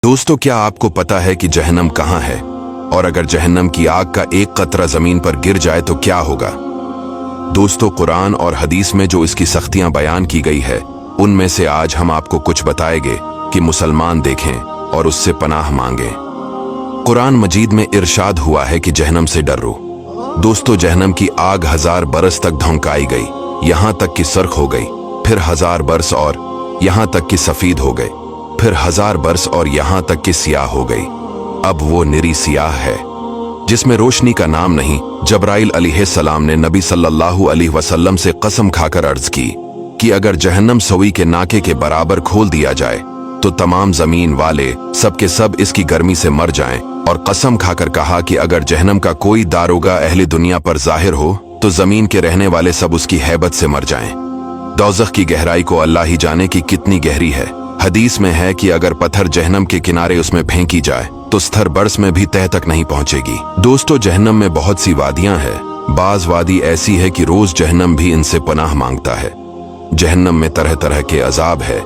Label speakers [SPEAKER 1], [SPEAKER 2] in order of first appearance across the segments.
[SPEAKER 1] दोस्तों, क्या आपको पता है कि जहन्नम कहाँ है? और अगर जहन्नम की आग का एक कतरा जमीन पर गिर जाए तो क्या होगा? दोस्तों, कुरान और हदीस में जो इसकी सख्तियां बयान की गई है, उनमें से आज हम आपको कुछ बताएंगे कि मुसलमान देखें और उससे पनाह मांगें। कुरान मजीद में इरशाद हुआ है कि जहन्नम से डरो। दोस्तों, जहन्नम की आग 1000 बरस तक धौंकाई गई, यहां तक कि सर्ख हो गई, फिर 1000 बरस और यहां तक कि सफीद हो गई, फिर 1000 बरस और यहां तक कि सियाह हो गई। अब वो निरी सियाह है जिसमें रोशनी का नाम नहीं। जबराइल अलैहिस्सलाम ने नबी सल्लल्लाहु अलैहि वसल्लम से कसम खाकर अर्ज की कि अगर जहन्नम सवी के नाके के बराबर खोल दिया जाए तो तमाम जमीन वाले सब के सब इसकी गर्मी से मर जाएं, और कसम खाकर कहा कि अगर जहन्नम का कोई दारोगा अहले दुनिया पर जाहिर हो तो जमीन के रहने वाले सब उसकी हैबत से मर जाएं। दोज़ख की गहराई को अल्लाह ही जाने की कितनी गहरी है। हदीस में है कि अगर पत्थर जहन्नम के किनारे उसमें फेंकी जाए तो स्थर बरस में भी तह तक नहीं पहुंचेगी। दोस्तों, जहन्नम में बहुत सी वादियां हैं। बाज वादी ऐसी है कि रोज जहन्नम भी इनसे पनाह मांगता है। जहन्नम में तरह तरह के अजाब है।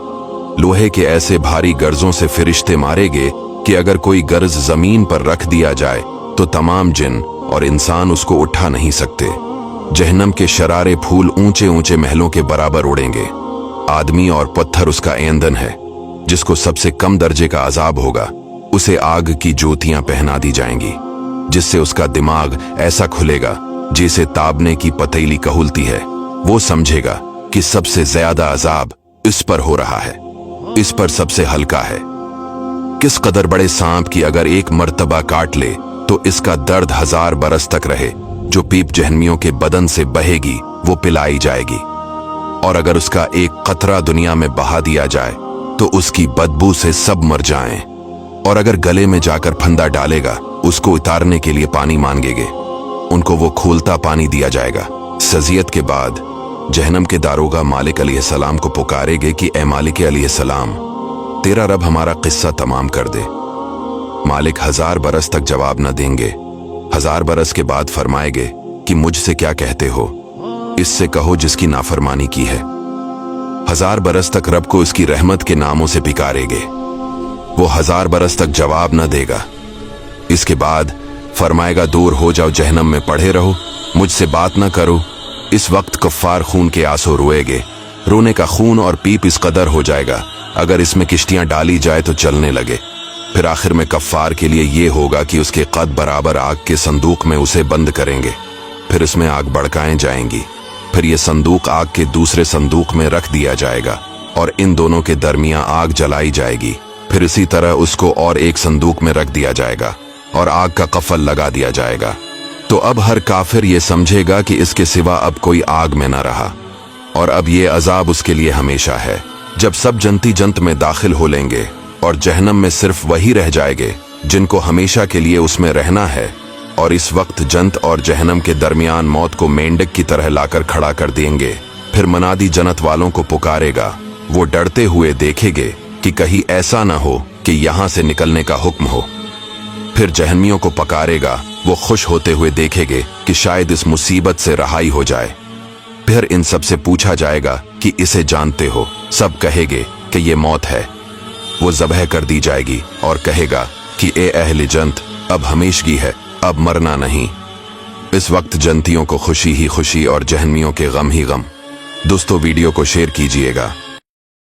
[SPEAKER 1] लोहे के ऐसे भारी गर्जों से फिरिश्ते मारेगे कि अगर कोई गर्ज जमीन पर रख दिया जाए तो तमाम जिन और इंसान उसको उठा नहीं सकते। जहन्नम के शरारे फूल ऊंचे ऊंचे महलों के बराबर उड़ेंगे। आदमी और पत्थर उसका ईंधन है। जिसको सबसे कम दर्जे का अजाब होगा उसे आग की ज्योतियां पहना दी जाएंगी, जिससे उसका दिमाग ऐसा खुलेगा जिसे ताबने की पतीली कहलती है। वो समझेगा कि सबसे ज्यादा अजाब इस पर हो रहा है, इस पर सबसे हल्का है। किस कदर बड़े सांप की अगर एक मर्तबा काट ले तो इसका दर्द 1000 बरस तक रहे। जो पीप जहन्मियों के बदन से बहेगी वो पिलाई जाएगी, और अगर उसका एक कतरा दुनिया में बहा दिया जाए तो उसकी बदबू से सब मर जाएं। और अगर गले में जाकर फंदा डालेगा उसको उतारने के लिए पानी मांगेंगे, उनको वो खोलता पानी दिया जाएगा। सजियत के बाद जहन्नम के दारोगा मालिक अलैहिस्सलाम को पुकारेगे कि ए मालिक अलैहिस्सलाम, तेरा रब हमारा किस्सा तमाम कर दे। मालिक 1000 बरस तक जवाब न देंगे। 1000 बरस के बाद फरमाएंगे कि मुझसे क्या कहते हो? इससे कहो जिसकी नाफरमानी की है। 1000 बरस तक रब को इसकी रहमत के नामों से पिकारेंगे। वो 1000 बरस तक जवाब न देगा। इसके बाद फरमाएगा, दूर हो जाओ, जहन्नम में पड़े रहो, मुझसे बात न करो। इस वक्त कफ्फार खून के आंसू रोएंगे। रोने का खून और पीप इस कदर हो जाएगा अगर इसमें किश्तियां डाली जाए तो चलने लगे। फिर आखिर में कफ्फार के लिए ये होगा कि उसके कद बराबर आग के संदूक में उसे बंद करेंगे। फिर इसमें आग भड़काएं जाएंगी। फिर ये संदूक आग के दूसरे संदूक में रख दिया जाएगा और इन दोनों के दरमियान आग जलाई जाएगी। फिर इसी तरह उसको और एक संदूक में रख दिया जाएगा और आग का कफल लगा दिया जाएगा। तो अब हर काफिर ये समझेगा कि इसके सिवा अब कोई आग में न रहा, और अब ये अजाब उसके लिए हमेशा है। जब सब जनती जंत में दाखिल हो लेंगे और जहन्नम में सिर्फ वही रह जाएंगे जिनको हमेशा के लिए उसमें रहना है, और इस वक्त जन्नत और जहन्नम के दरमियान मौत को मेंढक की तरह लाकर खड़ा कर देंगे। फिर मनादी जन्नत वालों को पुकारेगा। वो डरते हुए देखेंगे कि कहीं ऐसा न हो कि यहां से निकलने का हुक्म हो। फिर जहन्मियों को पकारेगा। वो खुश होते हुए देखेंगे कि शायद इस मुसीबत से रहाई हो जाए। फिर इन सब से पूछा जाएगा कि इसे जानते हो? सब कहेंगे कि ये मौत है। वो ज़बह कर दी जाएगी और कहेगा कि ए अहले जन्नत, अब हमेशगी है, अब मरना नहीं। इस वक्त जन्नतियों को खुशी ही खुशी और जहन्मियों के गम ही गम। दोस्तों, वीडियो को शेयर कीजिएगा।